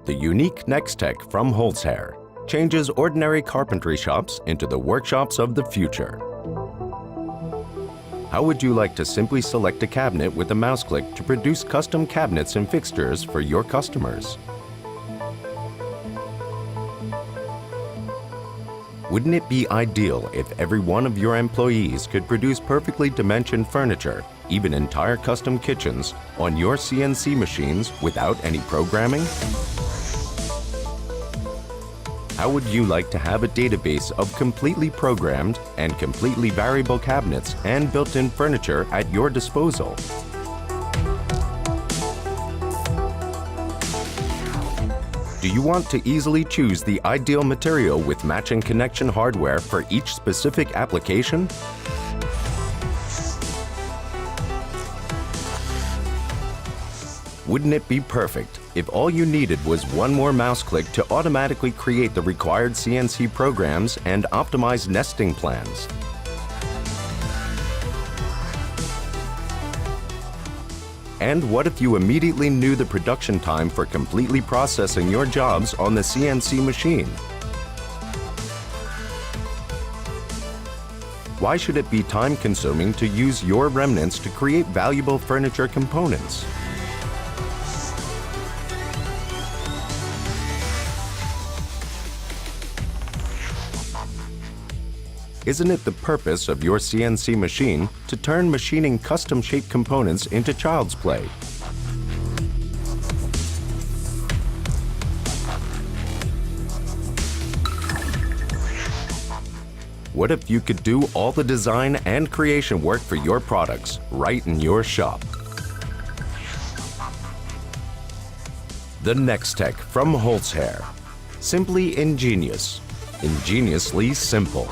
The unique Nextech from Holz changes ordinary carpentry shops into the workshops of the future. How would you like to simply select a cabinet with a mouse click to produce custom cabinets and fixtures for your customers? Wouldn't it be ideal if every one of your employees could produce perfectly dimensioned furniture, even entire custom kitchens, on your CNC machines without any programming? How would you like to have a database of completely programmed and completely variable cabinets and built-in furniture at your disposal? Do you want to easily choose the ideal material with matching connection hardware for each specific application? Wouldn't it be perfect if all you needed was one more mouse click to automatically create the required CNC programs and optimize nesting plans? And what if you immediately knew the production time for completely processing your jobs on the CNC machine? Why should it be time-consuming to use your remnants to create valuable furniture components? Isn't it the purpose of your CNC machine to turn machining custom-shaped components into child's play? What if you could do all the design and creation work for your products right in your shop? The Nextech from Holz. Simply ingenious, ingeniously simple.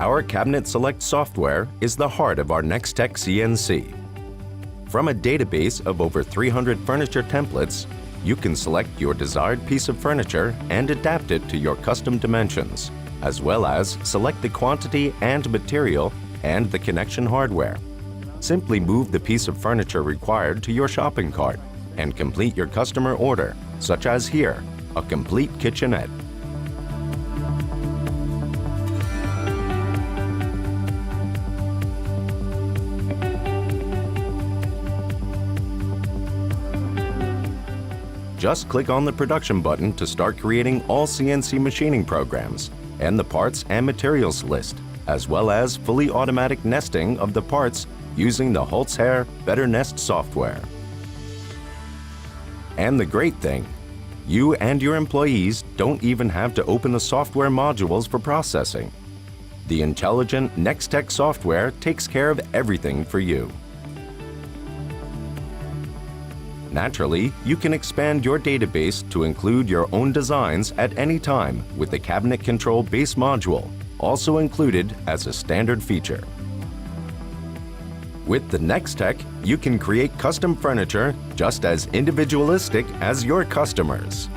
Our Cabinet Select software is the heart of our Nextech CNC. From a database of over 300 furniture templates, you can select your desired piece of furniture and adapt it to your custom dimensions, as well as select the quantity and material and the connection hardware. Simply move the piece of furniture required to your shopping cart and complete your customer order, such as here, a complete kitchenette. Just click on the production button to start creating all CNC machining programs and the parts and materials list, as well as fully automatic nesting of the parts using the Holz Better Nest software. And the great thing, you and your employees don't even have to open the software modules for processing. The intelligent Nextech software takes care of everything for you. Naturally, you can expand your database to include your own designs at any time with the Cabinet Control Base module, also included as a standard feature. With the Nextech, you can create custom furniture just as individualistic as your customers.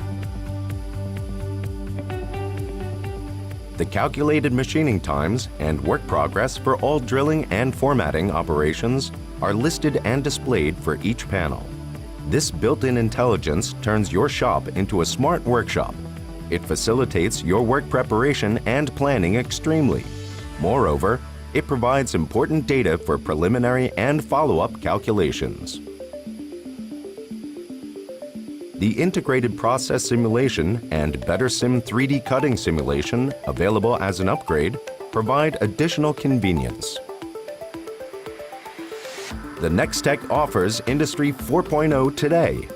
The calculated machining times and work progress for all drilling and formatting operations are listed and displayed for each panel. This built-in intelligence turns your shop into a smart workshop. It facilitates your work preparation and planning extremely. Moreover, it provides important data for preliminary and follow-up calculations. The integrated process simulation and BetterSim 3D cutting simulation, available as an upgrade, provide additional convenience. The Nextech offers Industry 4.0 today.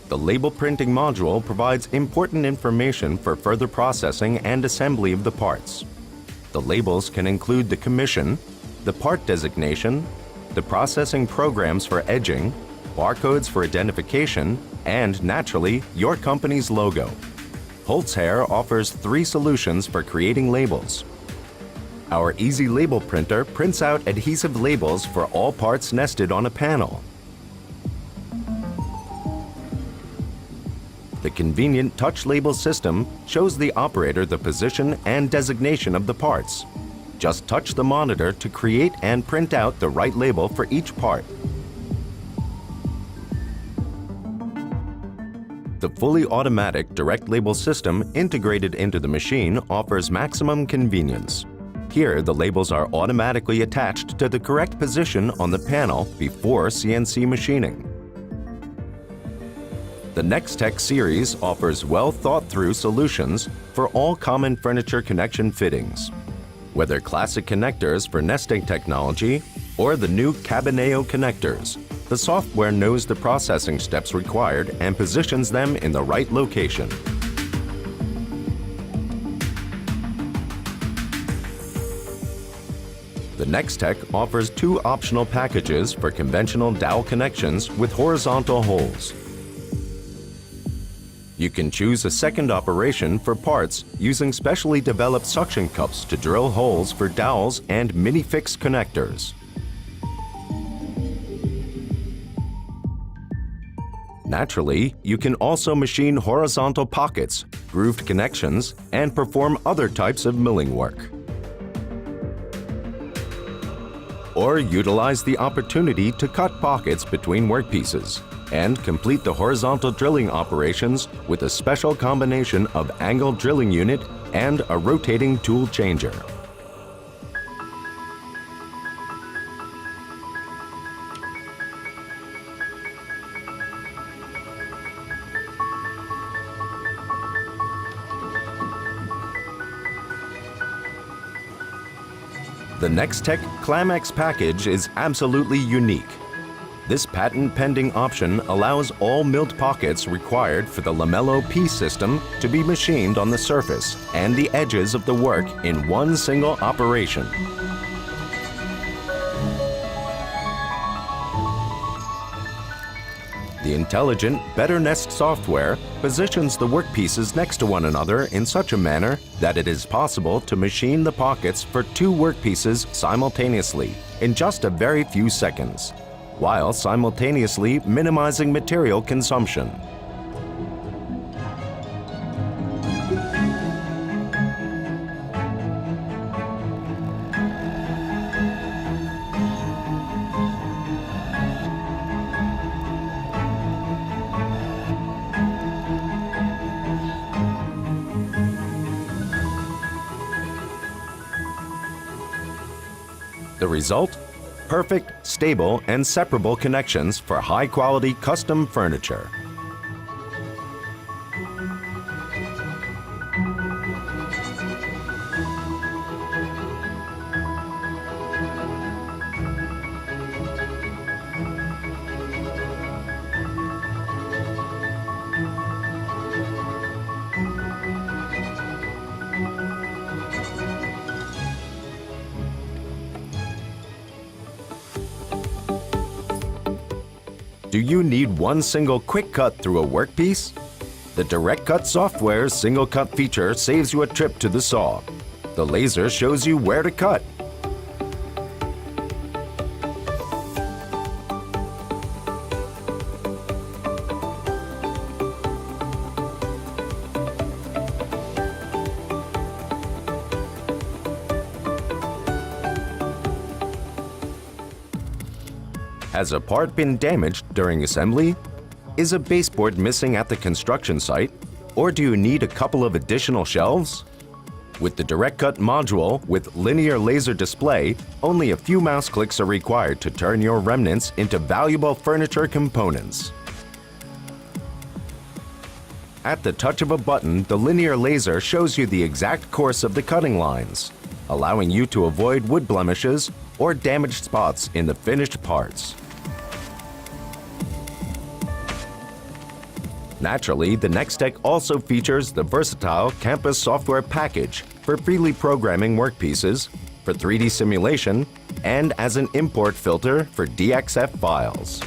The label printing module provides important information for further processing and assembly of the parts. The labels can include the commission, the part designation, the processing programs for edging, barcodes for identification, and naturally, your company's logo. Holz offers 3 solutions for creating labels. Our Easy Label Printer prints out adhesive labels for all parts nested on a panel. The convenient touch label system shows the operator the position and designation of the parts. Just touch the monitor to create and print out the right label for each part. The fully automatic direct label system integrated into the machine offers maximum convenience. Here, the labels are automatically attached to the correct position on the panel before CNC machining. The Nextech series offers well-thought-through solutions for all common furniture connection fittings. Whether classic connectors for nesting technology or the new Cabineo connectors, the software knows the processing steps required and positions them in the right location. The Nextech offers two optional packages for conventional dowel connections with horizontal holes. You can choose a second operation for parts using specially developed suction cups to drill holes for dowels and mini-fix connectors. Naturally, you can also machine horizontal pockets, grooved connections, and perform other types of milling work. Or utilize the opportunity to cut pockets between workpieces and complete the horizontal drilling operations with a special combination of angle drilling unit and a rotating tool changer. The Nextech Clamex package is absolutely unique. This patent-pending option allows all milled pockets required for the Lamello P system to be machined on the surface and the edges of the work in one single operation. The intelligent BetterNest software positions the workpieces next to one another in such a manner that it is possible to machine the pockets for two workpieces simultaneously in just a very few seconds, while simultaneously minimizing material consumption. The result? Perfect, stable, and separable connections for high-quality custom furniture. Do you need one single quick cut through a workpiece? The Direct Cut software's single cut feature saves you a trip to the saw. The laser shows you where to cut. Has a part been damaged during assembly? Is a baseboard missing at the construction site? Or do you need a couple of additional shelves? With the Direct Cut module with linear laser display, only a few mouse clicks are required to turn your remnants into valuable furniture components. At the touch of a button, the linear laser shows you the exact course of the cutting lines, allowing you to avoid wood blemishes or damaged spots in the finished parts. Naturally, the Nextech also features the versatile Campus software package for freely programming workpieces, for 3D simulation, and as an import filter for DXF files.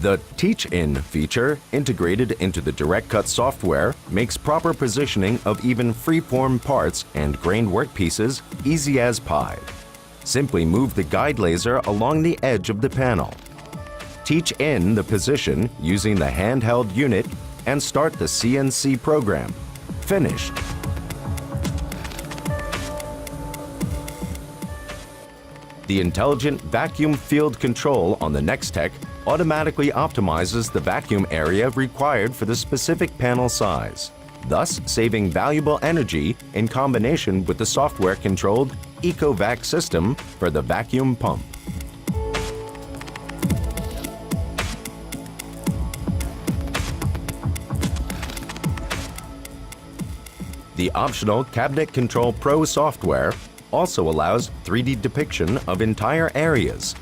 The Teach-In feature integrated into the Direct Cut software makes proper positioning of even free-form parts and grained workpieces easy as pie. Simply move the guide laser along the edge of the panel. Teach in the position using the handheld unit and start the CNC program. Finished. The intelligent vacuum field control on the Nextech automatically optimizes the vacuum area required for the specific panel size, thus saving valuable energy in combination with the software-controlled EcoVac system for the vacuum pump. The optional Cabinet Control Pro software also allows 3D depiction of entire areas,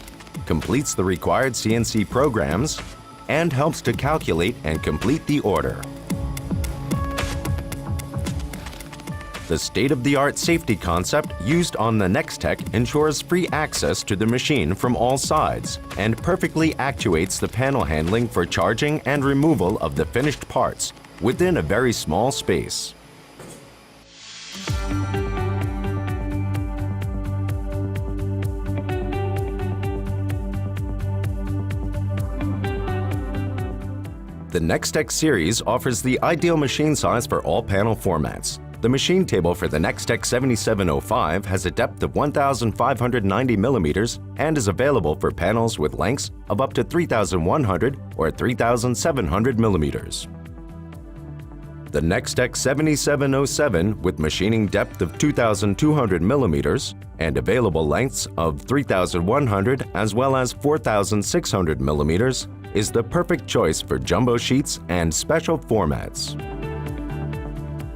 completes the required CNC programs, and helps to calculate and complete the order. The state-of-the-art safety concept used on the Nextech ensures free access to the machine from all sides and perfectly actuates the panel handling for charging and removal of the finished parts within a very small space. The Nextech series offers the ideal machine size for all panel formats. The machine table for the Nextech 7705 has a depth of 1,590 millimeters and is available for panels with lengths of up to 3,100 or 3,700 millimeters. The Nextech 7707 with machining depth of 2,200 millimeters and available lengths of 3,100 as well as 4,600 millimeters is the perfect choice for jumbo sheets and special formats.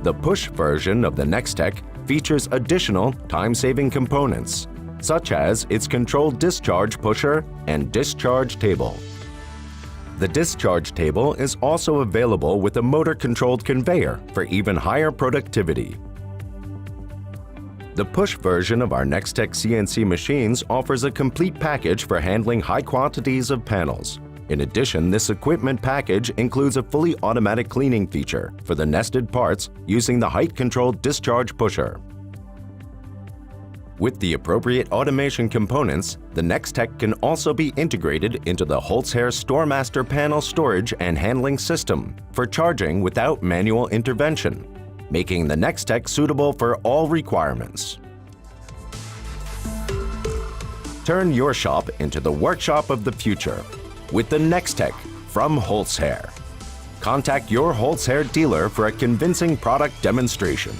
The push version of the Nextech features additional time-saving components, such as its controlled discharge pusher and discharge table. The discharge table is also available with a motor-controlled conveyor for even higher productivity. The push version of our Nextech CNC machines offers a complete package for handling high quantities of panels. In addition, this equipment package includes a fully automatic cleaning feature for the nested parts using the height-controlled discharge pusher. With the appropriate automation components, the Nextech can also be integrated into the Holz StoreMaster panel storage and handling system for charging without manual intervention, making the Nextech suitable for all requirements. Turn your shop into the workshop of the future with the Nextech from Holz. Contact your Holz dealer for a convincing product demonstration.